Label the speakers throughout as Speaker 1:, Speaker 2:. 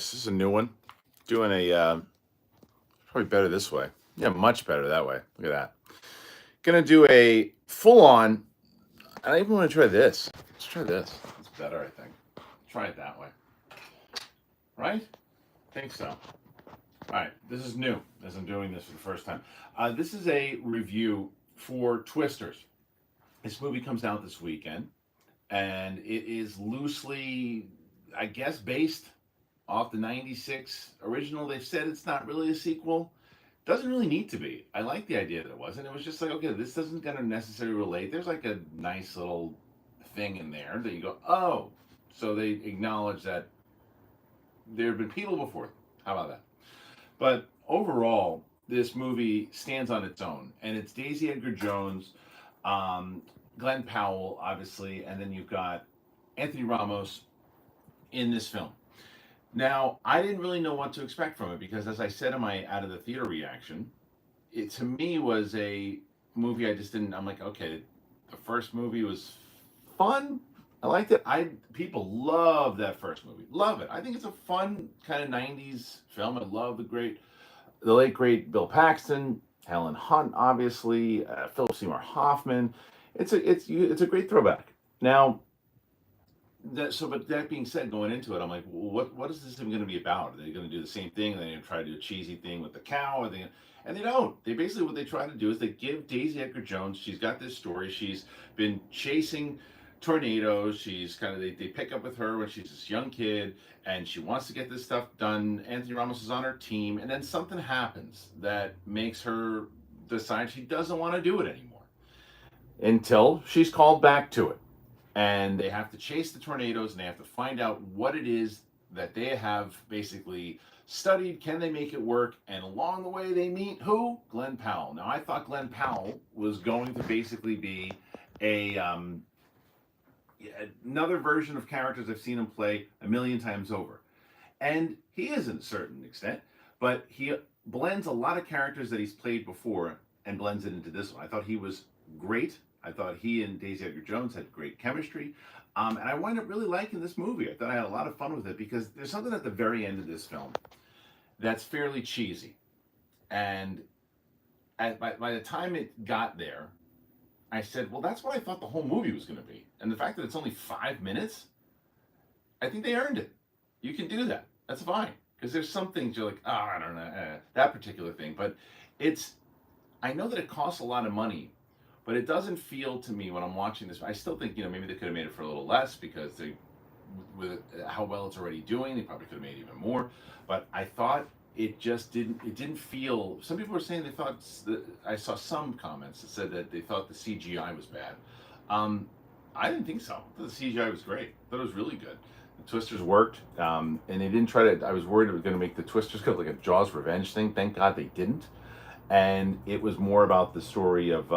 Speaker 1: this. This is a new one. Doing a probably better this way. Yeah, much better that way. Look at that. Gonna do a full on. I even want to try this. Let's try this. It's better, I think. Try it that way. Right? Think so. All right. This is new as I'm doing this for the first time. This is a review for Twisters. This movie comes out this weekend, and it is loosely, I guess, based off the 96 original. They've said it's not really a sequel. Doesn't really need to be. I like the idea that it wasn't. It was just like, okay, this doesn't gonna necessarily relate. There's like a nice little thing in there that you go, oh. So they acknowledge that there have been people before them. How about that? But overall, this movie stands on its own. And it's Daisy Edgar Jones, um, Glenn Powell, obviously, and then you've got Anthony Ramos in this film. Now, I didn't really know what to expect from it because, as I said in my out of the theater reaction, it to me was a movie I just didn't. I'm like, okay, the first movie was fun. I liked it. People love that first movie. Love it. I think it's a fun kind of '90s film. I love the late great Bill Paxton, Helen Hunt, obviously, Philip Seymour Hoffman. It's a great throwback. Now, but that being said, going into it, I'm like, well, what is this even going to be about? Are they going to do the same thing? Are they going to try to do a cheesy thing with the cow? And they don't. They basically what they try to do is they give Daisy Edgar Jones. She's got this story. She's been chasing tornadoes. She's kind of they pick up with her when she's this young kid, and she wants to get this stuff done. Anthony Ramos is on her team, and then something happens that makes her decide she doesn't want to do it anymore until she's called back to it, and they have to chase the tornadoes and they have to find out what it is that they have basically studied. Can they make it work? And along the way they meet who? Glenn Powell. Now I thought Glenn Powell was going to basically be a another version of characters I've seen him play a million times over, and he is in a certain extent, but he blends a lot of characters that he's played before and blends it into this one. I thought he was great. I thought he and Daisy Edgar Jones had great chemistry. And I wound up really liking this movie. I thought I had a lot of fun with it because there's something at the very end of this film that's fairly cheesy. And by the time it got there, I said, well, that's what I thought the whole movie was going to be. And the fact that it's only 5 minutes, I think they earned it. You can do that. That's fine. Because there's some things you're like, oh, I don't know, that particular thing. But I know that it costs a lot of money, but it doesn't feel to me when I'm watching this. I still think, maybe they could have made it for a little less because with how well it's already doing, they probably could have made even more. But I thought it didn't feel. Some people were saying they thought. I saw some comments that said that they thought the CGI was bad. I didn't think so. I thought the CGI was great. I thought it was really good. The Twisters worked, and they didn't try to. I was worried it was going to make the Twisters go like a Jaws revenge thing. Thank God they didn't. And it was more about the story of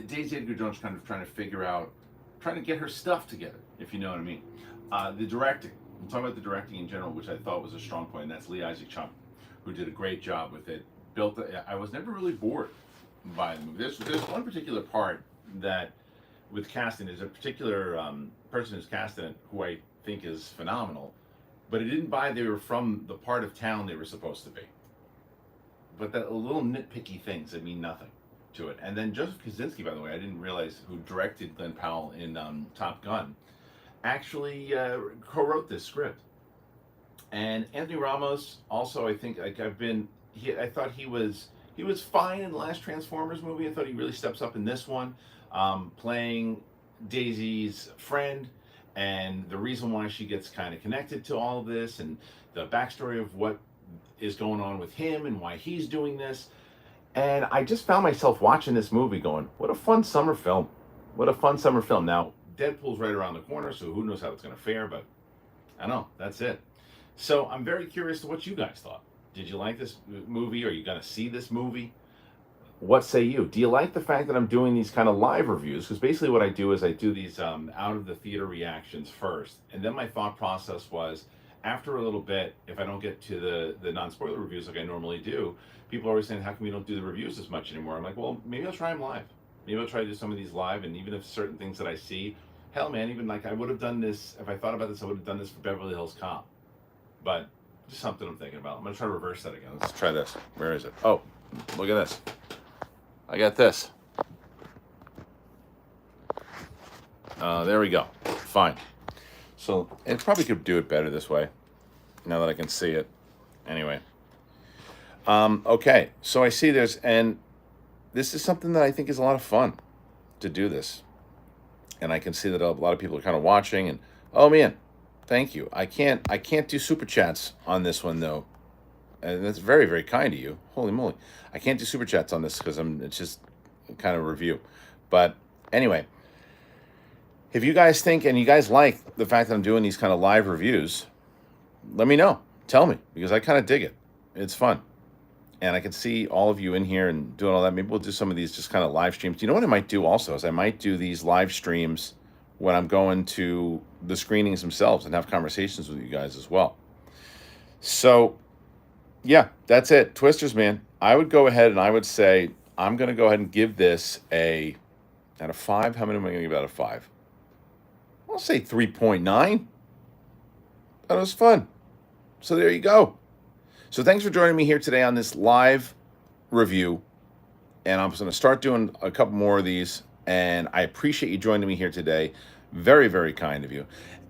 Speaker 1: Daisy Edgar Jones kind of trying to get her stuff together, if you know what I mean. The directing. I'm talking about the directing in general, which I thought was a strong point, and that's Lee Isaac Chung, who did a great job with it. I was never really bored by the movie. There's one particular part that, with casting, there's a particular person who's cast in it who I think is phenomenal, but it didn't buy they were from the part of town they were supposed to be. But that little nitpicky things that mean nothing to it. And then Joseph Kosinski, by the way, I didn't realize, who directed Glenn Powell in Top Gun, actually co-wrote this script. And Anthony Ramos also, I think, I thought he was fine in the last Transformers movie. I thought he really steps up in this one, playing Daisy's friend and the reason why she gets kind of connected to all of this and the backstory of what is going on with him and why he's doing this. And I just found myself watching this movie going, what a fun summer film. What a fun summer film. Now, Deadpool's right around the corner, so who knows how it's going to fare, but I don't know. That's it. So I'm very curious to what you guys thought. Did you like this movie? Are you going to see this movie? What say you? Do you like the fact that I'm doing these kind of live reviews? Because basically what I do is I do these out of the theater reactions first. And then my thought process was, after a little bit, if I don't get to the non-spoiler reviews like I normally do, people are always saying, how come you don't do the reviews as much anymore? I'm like, well, maybe I'll try them live. Maybe I'll try to do some of these live, and even if certain things that I see, hell man, even like I would have done this, if I thought about this, I would have done this for Beverly Hills Cop. But just something I'm thinking about. I'm going to try to reverse that again. Let's try this. Where is it? Oh, look at this. I got this. There we go. Fine. So it probably could do it better this way, now that I can see it. Anyway. Okay, so I see and this is something that I think is a lot of fun to do this. And I can see that a lot of people are kind of watching, and oh man, thank you. I can't do super chats on this one though. And that's very, very kind of you. Holy moly. I can't do super chats on this because it's just kind of a review. But anyway, if you guys think and you guys like the fact that I'm doing these kind of live reviews, let me know. Tell me, because I kind of dig it. It's fun. And I can see all of you in here and doing all that. Maybe we'll do some of these just kind of live streams. You know what I might do also is I might do these live streams when I'm going to the screenings themselves and have conversations with you guys as well. So, yeah, that's it. Twisters, man. I would go ahead and I would say I'm going to go ahead and give this out of 5. How many am I going to give out of 5? I'll say 3.9. That was fun. So there you go. So thanks for joining me here today on this live review. And I'm going to start doing a couple more of these. And I appreciate you joining me here today. Very, very kind of you.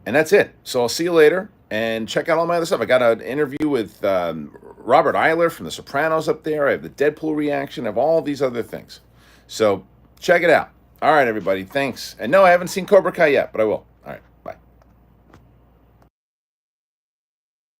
Speaker 1: And that's it. So I'll see you later. And check out all my other stuff. I got an interview with Robert Eiler from The Sopranos up there. I have the Deadpool reaction. I have all these other things. So check it out. All right, everybody. Thanks. And no, I haven't seen Cobra Kai yet, but I will.